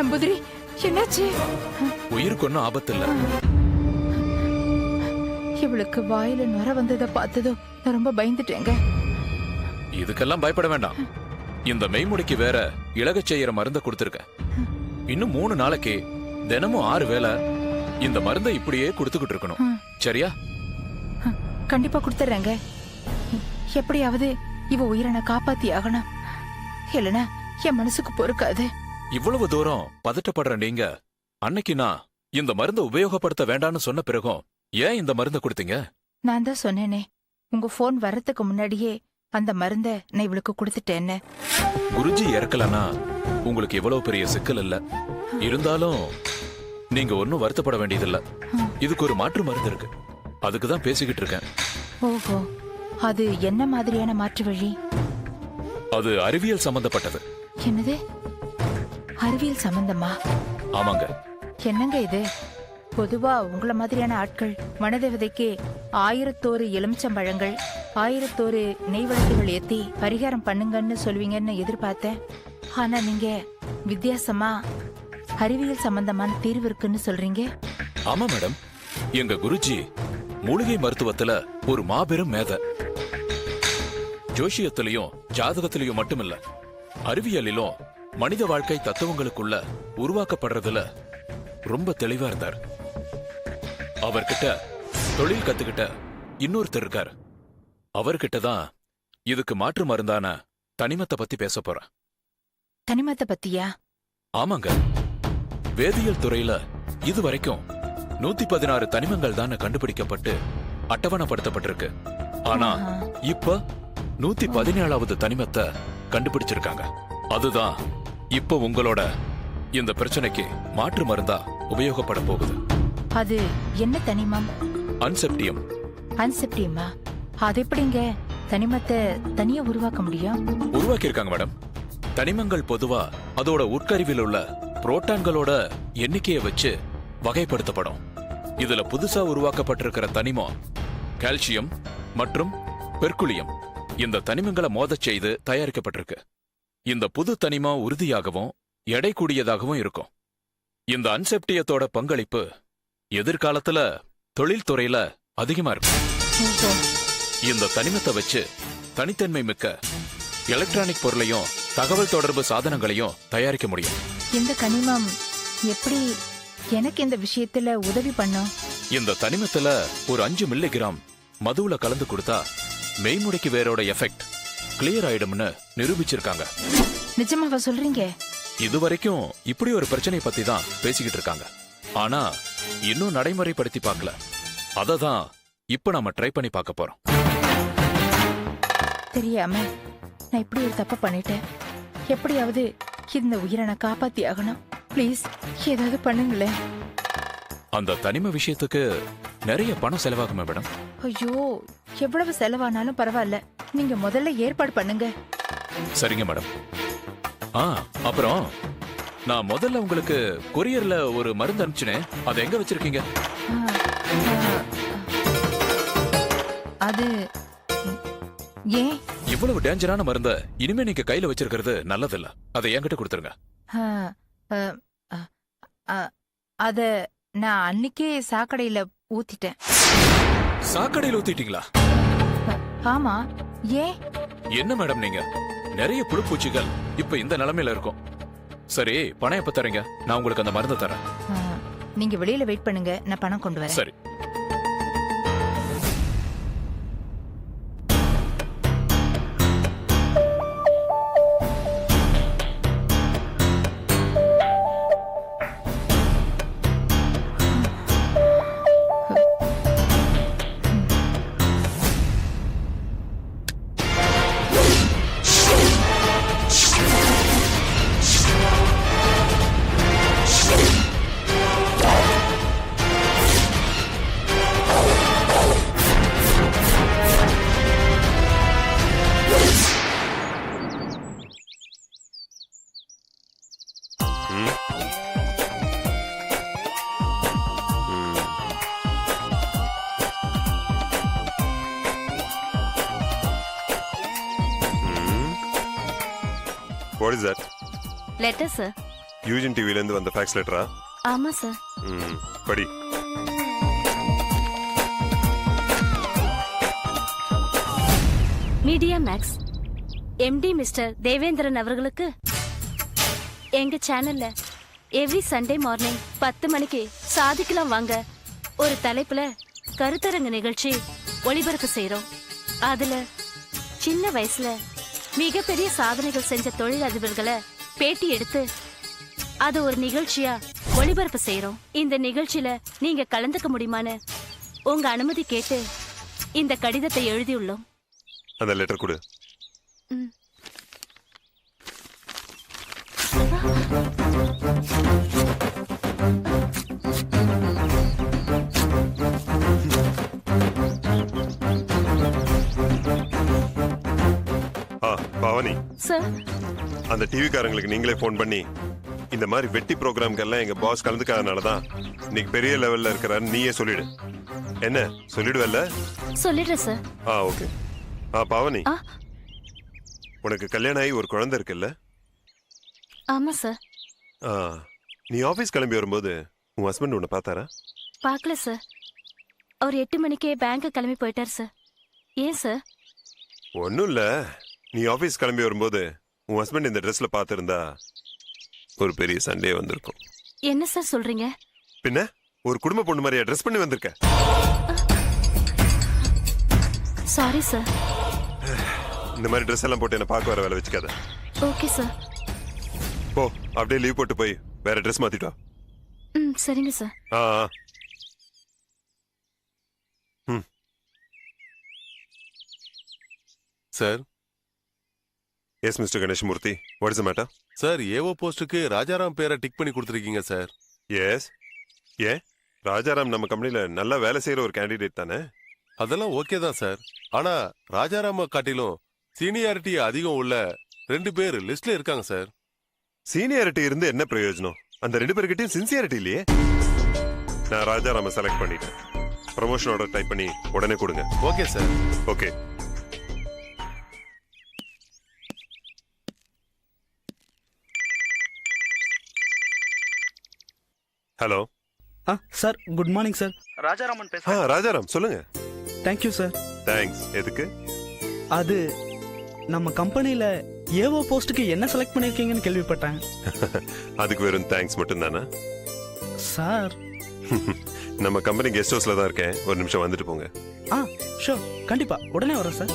நம்பூதிரி, என்னாச்சு? உயிருக்கு ஒன்னும் ஆபத்து இல்ல. இவளுக்கு வாயில நுர வந்ததை பார்த்ததும் நான் ரொம்ப பயந்துட்டேங்க. இதுக்கெல்லாம் பயப்பட வேண்டாம். இந்த மெய்முடிக்கு வேற இளகச் செய்யற மருந்த கொடுத்திருக்க. இன்னும் 3 நாளைக்கு தினமும் 6 வேளை இந்த மருந்தை இப்படியே கொடுத்துக்கிட்டு இருக்கணும். சரியா? கண்டிப்பா கொடுத்துறேங்க. எப்படியாவது இவ உயிரை நான் காப்பாத்தி ஆகணும். இல்லனா என் மனசுக்கு பொறுக்காது. இவ்வளவு தூரம் பதட்டப்படுற நீங்க அன்னைக்கு நான் இந்த மருந்தை உபயோகப்படுத்த வேண்டாம்னு சொன்ன பிறகும் ஏன் இந்த மருந்தை கொடுத்தீங்க? நான் தான் சொன்னேனே, உங்க போன் வர்றதுக்கு முன்னாடியே அந்த மருந்தை நான் இவளுக்கு கொடுத்துட்டேன்னு. குருஜி இறக்கலனா உங்களுக்கு இவ்வளவு பெரிய சிக்கல் இல்ல. இருந்தாலும் நீங்க ஒன்னும் வருத்தப்பட வேண்டியதில்ல. இதுக்கு ஒரு மாற்று மருந்து இருக்கு. அதுக்குதான் பேசிக்கிட்டு இருக்கேன். ஓஹோ, அது என்ன மாதிரியான மாற்று வழி? அது அறிவியல் சம்பந்தப்பட்டது. என்னது, அறிவியல் சம்பந்தமா? ஆமாங்க. என்னங்க இது? பொதுவா உங்கள மாதிரியான ஆட்கள் மனதேவதைக்கு 1001 எலுமிச்சம்பழங்கள் 1001 நெய் விளக்குகள் ஏத்தி பரிகாரம் பண்ணுங்கன்னு சொல்வீங்கன்னு எதிர்பார்த்தேன். ஆனா நீங்க வித்தியாசமா அறிவியல் சம்பந்தமான தீர்வு இருக்குன்னு சொல்றீங்க. ஆமா மேடம், எங்க குருஜி மூலிகை மருத்துவத்துல ஒரு மாபெரும் மேதை. ஜோஷியத்திலையும் ஜாதகத்திலையும் மட்டுமில்ல, அறிவியலிலும் மனித வாழ்க்கை தத்துவங்களுக்குள்ள உருவாக்கப்படுறதுல ரொம்ப தெளிவா இருந்தார். அவர்கிட்ட தொழில் கத்துக்கிட்ட இன்னொருத்தர் இருக்கார். அவர்கிட்ட தான் இதுக்கு மாற்று மருந்தான தனிமத்தை பத்தி பேச போறேன். தனிமத்தை பத்தியா? ஆமாங்க. வேதியியல் துறையில இதுவரைக்கும் 116 தனிமங்கள் தானே கண்டுபிடிக்கப்பட்டு அட்டவணைப்படுத்தப்பட்டிருக்கு. ஆனா இப்ப 117வது தனிமத்தை கண்டுபிடிச்சிருக்காங்க. அதுதான் இப்ப உங்களோட இந்த பிரச்சனைக்கு மாற்று மருந்தா உபயோகப்பட போகுது. அது என்ன தனிமம்? அன்செப்டியம். அன்செப்டியமா? அது எப்படிங்க தனிமத்தை தனியா உருவாக்க முடியும்? உருவாக்கி இருக்காங்க மேடம். தனிமங்கள் பொதுவா அதோட உட்கருவில் உள்ள புரோட்டான்களோட எண்ணிக்கையை வச்சு வகைப்படுத்தப்படும். இதுல புதுசா உருவாக்கப்பட்டிருக்கிற தனிமம் கால்சியம் மற்றும் பெர்குலியம். இந்த தனிமங்களை மோதச் செய்து தயாரிக்கப்பட்டிருக்கு. இந்த புது தனிமம் உறுதியாகவும் எடை கூடியதாகவும் இருக்கும். இந்த அன்செப்டியத்தோட பங்களிப்பு எதிர்காலத்துல தொழில்துறையில அதிகமா இருக்கும். இந்த தனிமத்தை வச்சு தனித்தன்மை மிக்க எலக்ட்ரானிக் பொருளையும் தகவல் தொடர்பு சாதனங்களையும் தயாரிக்க முடியும். இந்த கனிமம் எப்படி எனக்கு இந்த விஷயத்துல உதவி பண்ணும்? இந்த தனிமத்துல ஒரு 5 மில்லிகிராம் மதுவுல கலந்து கொடுத்தா மெய்முடிக்கு வேரோட எஃபெக்ட் கிளியர் ஆயிடும்னு நிரூபிச்சிருக்காங்க. நிஜமாவா சொல்றீங்க? இதுவரைக்கும் இப்படி ஒரு பிரச்சனை பத்தி தான் பேசிக்கிட்டு இருக்காங்க. ஆனா இன்னும் நடைமுறைப்படுத்தி பார்க்கல. அததான் இப்ப நாம ட்ரை பண்ணி பார்க்க போறோம். தெரியாம நான் இப்படி ஒரு தப்ப பண்ணிட்டேன். எப்படியாவது இந்த உயிரை நான் காப்பாத்தி ஆகணும். ப்ளீஸ் ஏதாவது பண்ணுங்களேன். அந்த தனிம விஷயத்துக்கு நிறைய பணம் செலவாகுமே மேடம். ஐயோ, எவ்வளவு செலவானாலும் பரவாயில்ல, நீங்க முதல்ல ஏற்பாடு பண்ணுங்க. சரிங்க மேடம். அப்புறம் நான் முதல்ல உங்களுக்கு கொரியர்ல ஒரு மருந்து அனுப்பிச்சினேன். அதை எங்க வச்சிருக்கீங்க? அது ஏன்? இவ்வளவு டேஞ்சரான மருந்த இனிமே நீங்க கையில வச்சிருக்கிறது நல்லதில்ல. அதை என்கிட்ட கொடுத்துருங்க. அத நான் அன்னைக்கே சாக்கடையில ஊத்திட்டேன். சாக்கடையில ஊத்திட்டீங்களா? ஆமா. ஏன்? என்ன மேடம் நீங்க? நிறைய புழுப்பூச்சிகள் இப்ப இந்த நிலைமையில இருக்கும். சரி, பணம் எப்ப தரீங்க? நான் உங்களுக்கு அந்த மருந்து தரேன். நீங்க வெளியில வெயிட் பண்ணுங்க, நான் பணம் கொண்டு வரேன். சரி. What is that? Letter, sir. Eugene டிவில இருந்து வந்த ஃபேக்ஸ் லெட்டரா? ஆமா சார். படி. Media max MD mister Devendran அவர்களுக்கு எங்க சேனல்ல எவ்ரி சண்டே மார்னிங் 10 மணிக்கு சாதிக்கலாம் வாங்க ஒரு தலைப்புல கருத்தரங்கு நிகழ்ச்சி ஒளிபரப்பு செய்றோம். அதுல சின்ன வயசுல மிகப்பெரிய சாதனைகள் செஞ்ச தொழிலதிபர்களை பேட்டி எடுத்து அது ஒரு நிகழ்ச்சியா ஒளிபரப்பு செய்றோம். இந்த நிகழ்ச்சியில நீங்க கலந்துக்க முடியுமான்னு உங்க அனுமதி கேட்டு இந்த கடிதத்தை எழுதியுள்ளோம். அந்த லெட்டர் கொடு. பவானி சார், அந்த டிவி காரங்களுக்கு நீங்களே போன் பண்ணி இந்த மாதிரி வெட்டி ப்ரோக்ராம்கெல்லாம் எங்க பாஸ் கலந்துக்காதனாலதான் இன்னைக்கு பெரிய லெவல்ல இருக்கிறாரு நீயே சொல்லிடு. என்ன சொல்லிடுவல்ல? சொல்லிடுறேன் சார். ஓகே. பவானி, உனக்கு கல்யாணம் ஆகி ஒரு குழந்தை இருக்குல்ல? ஆமா சார். நீ ஆபீஸ் கிளம்பி வரும்போது உன் ஹஸ்பண்ட் உன்னை பார்த்தாரா? பார்க்கல சார். அவர் 8 மணிக்கே பேங்க் கிளம்பி போயிட்டார் சார். ஏன் சார்? ஒன்னும் இல்ல, நீ ஆபீஸ் கிளம்பி வரும்போது உன் ஹஸ்பண்ட் இந்த ட்ரெஸ்ல பார்த்திருந்தா ஒரு பெரிய சண்டே வந்திருக்கும். என்ன சார் சொல்றீங்க? பின்ன ஒரு குடும்ப பொண்ணு மாதிரியா ட்ரெஸ் பண்ணி வந்திருக்க? Sorry sir. இந்த மாதிரி ட்ரெஸ் எல்லாம் போட்டு என்ன பார்க்க வர வேலை வச்சுக்காத. Okay sir. போ, அப்படியே லீவ் போட்டு போய் வேற ட்ரெஸ் மாத்திட்டு வா. சரிங்க sir. Sir. Yes mister Ganeshmurthy, what is the matter? Sir, ஏவோ போஸ்டுக்கு ராஜாராம் பேரை டிக் பண்ணி கொடுத்துருக்கீங்க சார். எஸ். ஏன், ராஜாராம் நம்ம கம்பெனில நல்லா வேலை செய்யற ஒரு கேண்டிடேட் தானே? அதெல்லாம் ஓகே தான் சார். ஆனா ராஜாராம காட்டிலும் சீனியாரிட்டி அதிகம் உள்ள 2 பேர் லிஸ்ட்ல இருக்காங்க சார். சீனியாரிட்டி இருந்து என்ன பிரயோஜனம்? அந்த 2 பேர்கிட்டயும் சின்சியாரிட்டி இல்லையே. நான் ராஜாராம செலக்ட் பண்ணிட்டேன். ப்ரமோஷன் ஆர்டர் டைப் பண்ணி உடனே கொடுங்க. Okay sir. Okay. Hello. Sir, good morning sir. Rajaraman பேசுறேன். ராஜாராம் சொல்லுங்க. Thank you sir. தேங்க்ஸ். எதுக்கு? அது நம்ம கம்பெனில ஏவோ போஸ்டுக்கு என்ன செலக்ட் பண்ணிருக்கீங்கன்னு கேள்விப்பட்டேன். அதுக்கு வெறும் தேங்க்ஸ் மட்டும் தானே சார்? நம்ம கம்பெனி கெஸ்ட் ஹவுஸ்ல தான் இருக்கேன், ஒரு நிமிஷம் வந்துட்டு போங்க. ஷூர், கண்டிப்பா உடனே வரேன் சார்.